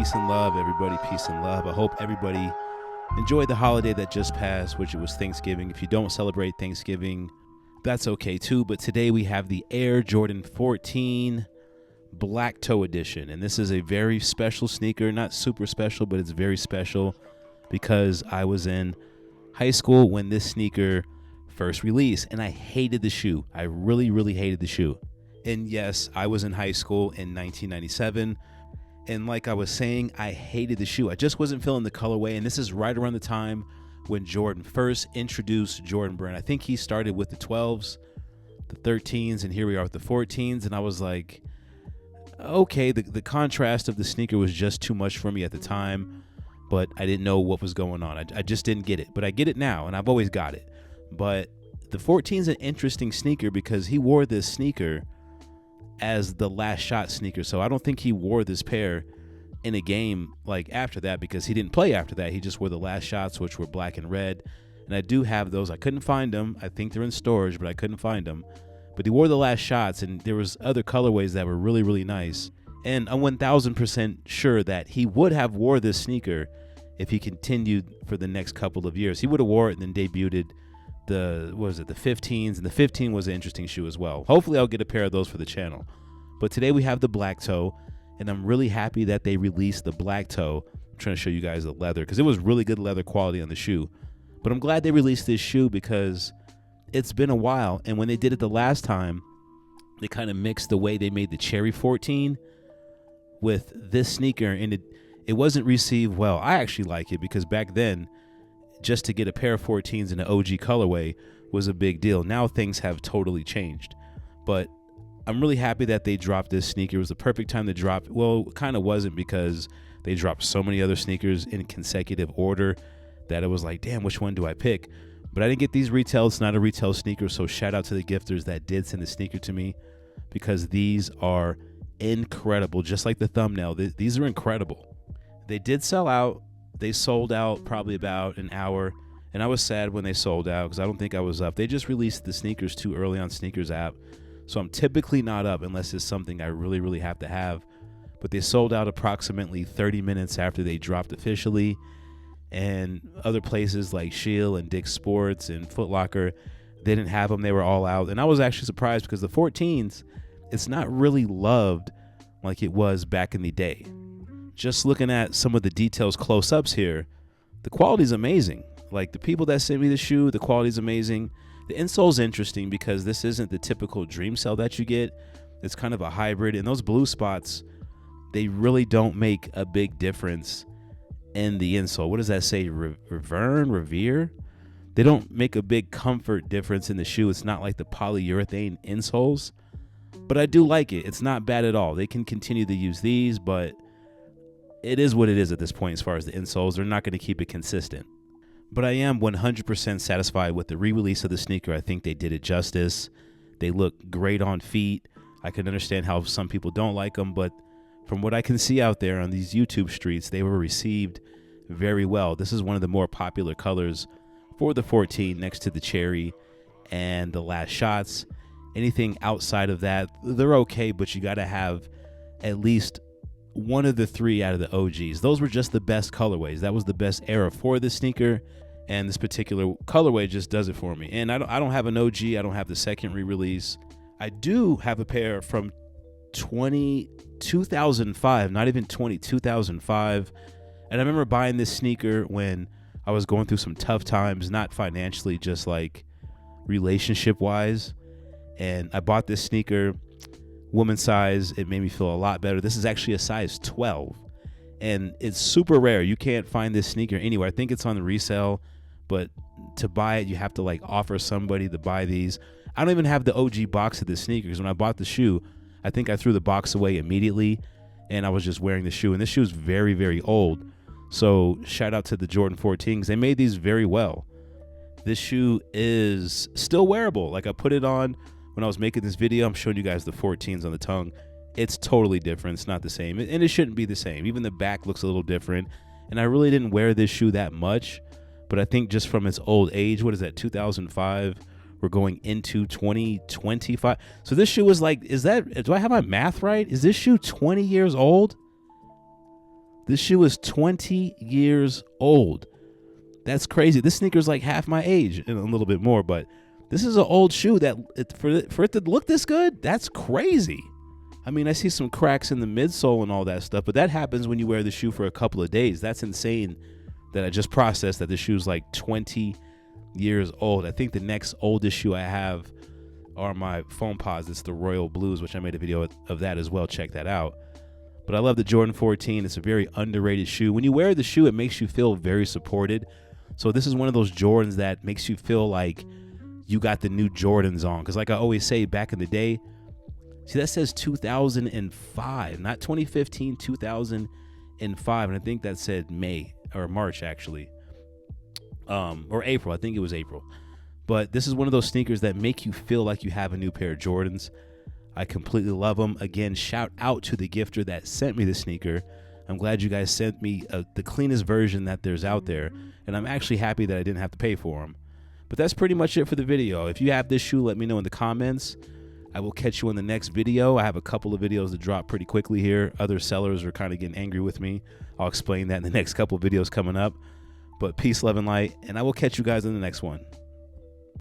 Peace and love, everybody. Peace and love. I hope everybody enjoyed the holiday that just passed, which it was Thanksgiving. If you don't celebrate Thanksgiving, that's okay too. But today we have the Air Jordan 14 Black Toe Edition. And this is a very special sneaker. Not super special, but it's very special because I was in high school when this sneaker first released. And I hated the shoe. I really, really hated the shoe. And yes, I was in high school in 1997. And like I was saying, I hated the shoe. I just wasn't feeling the colorway. And this is right around the time when Jordan first introduced Jordan Brand. I think he started with the 12s, the 13s, and here we are with the 14s. And I was like, okay, the contrast of the sneaker was just too much for me at the time, but I didn't know what was going on. I just didn't get it, but I get it now, and I've always got it. But the 14 is an interesting sneaker because he wore this sneaker as the last shot sneaker. So I don't think he wore this pair in a game like after that because he didn't play after that. He just wore the last shots, which were black and red. And I do have those. I couldn't find them. I think they're in storage, but I couldn't find them. But he wore the last shots, and there was other colorways that were really, really nice. And I'm 1000% sure that he would have wore this sneaker if he continued for the next couple of years. He would have wore it and then debuted the 15s, and the 15 was an interesting shoe as well. Hopefully I'll get a pair of those for the channel. But today we have the black toe, and I'm really happy that they released the black toe. I'm trying to show you guys the leather because it was really good leather quality on the shoe. But I'm glad they released this shoe because it's been a while, and when they did it the last time, they kind of mixed the way they made the Cherry 14 with this sneaker, and it wasn't received well. I actually like it because back then, just to get a pair of 14s in an OG colorway was a big deal. Now things have totally changed. But I'm really happy that they dropped this sneaker. It was the perfect time to drop. Well, it kind of wasn't because they dropped so many other sneakers in consecutive order that it was like, damn, which one do I pick? But I didn't get these retail. It's not a retail sneaker, so shout out to the gifters that did send the sneaker to me because these are incredible. Just like the thumbnail, these are incredible. They did sell out. They sold out probably about an hour, and I was sad when they sold out because I don't think I was up. They just released the sneakers too early on Sneakers app, so I'm typically not up unless it's something I really, really have to have. But they sold out approximately 30 minutes after they dropped officially, and other places like Shield and Dick's Sports and Foot Locker, they didn't have them. They were all out, and I was actually surprised because the 14s, it's not really loved like it was back in the day. Just looking at some of the details close-ups here, the quality is amazing. Like the people that sent me the shoe, the quality is amazing. The insole's interesting because this isn't the typical dream cell that you get. It's kind of a hybrid, and those blue spots, they really don't make a big difference in the insole. What does that say? Revere? They don't make a big comfort difference in the shoe. It's not like the polyurethane insoles, but I do like it. It's not bad at all. They can continue to use these, but it is what it is at this point as far as the insoles. They're not going to keep it consistent. But I am 100% satisfied with the re-release of the sneaker. I think they did it justice. They look great on feet. I can understand how some people don't like them, but from what I can see out there on these YouTube streets, they were received very well. This is one of the more popular colors for the 14 next to the Cherry and the last shots. Anything outside of that, they're okay, but you got to have at least one of the three out of the OGs. Those were just the best colorways. That was the best era for this sneaker, and this particular colorway just does it for me. And I don't have an OG. I don't have the second re-release. I do have a pair from 2005, not even 2005. And I remember buying this sneaker when I was going through some tough times, not financially, just like relationship wise. And I bought this sneaker, woman size. It made me feel a lot better. This is actually a size 12, and it's super rare. You can't find this sneaker anywhere. I think it's on the resale, but to buy it, you have to like offer somebody to buy these. I don't even have the OG box of this sneaker because when I bought the shoe, I think I threw the box away immediately, and I was just wearing the shoe. And this shoe is very, very old. So shout out to the Jordan 14 because they made these very well. This shoe is still wearable. Like I put it on when I was making this video. I'm showing you guys the 14s on the tongue. It's totally different. It's not the same, and it shouldn't be the same. Even the back looks a little different, and I really didn't wear this shoe that much, but I think just from its old age, what is that, 2005, we're going into 2025. So this shoe is like, do I have my math right? Is this shoe 20 years old? This shoe is 20 years old. That's crazy. This sneaker's like half my age and a little bit more, but this is an old shoe that for it to look this good, that's crazy. I mean, I see some cracks in the midsole and all that stuff, but that happens when you wear the shoe for a couple of days. That's insane that I just processed that the shoe's like 20 years old. I think the next oldest shoe I have are my foam pods. It's the Royal Blues, which I made a video of that as well. Check that out. But I love the Jordan 14. It's a very underrated shoe. When you wear the shoe, it makes you feel very supported. So this is one of those Jordans that makes you feel like you got the new Jordans on. Because like I always say, back in the day, see, that says 2005, not 2015, 2005. And I think that said May or March, actually. Or April. I think it was April. But this is one of those sneakers that make you feel like you have a new pair of Jordans. I completely love them. Again, shout out to the gifter that sent me the sneaker. I'm glad you guys sent me the cleanest version that there's out there. And I'm actually happy that I didn't have to pay for them. But that's pretty much it for the video. If you have this shoe, let me know in the comments. I will catch you in the next video. I have a couple of videos to drop pretty quickly here. Other sellers are kind of getting angry with me. I'll explain that in the next couple of videos coming up. But peace, love, and light. And I will catch you guys in the next one.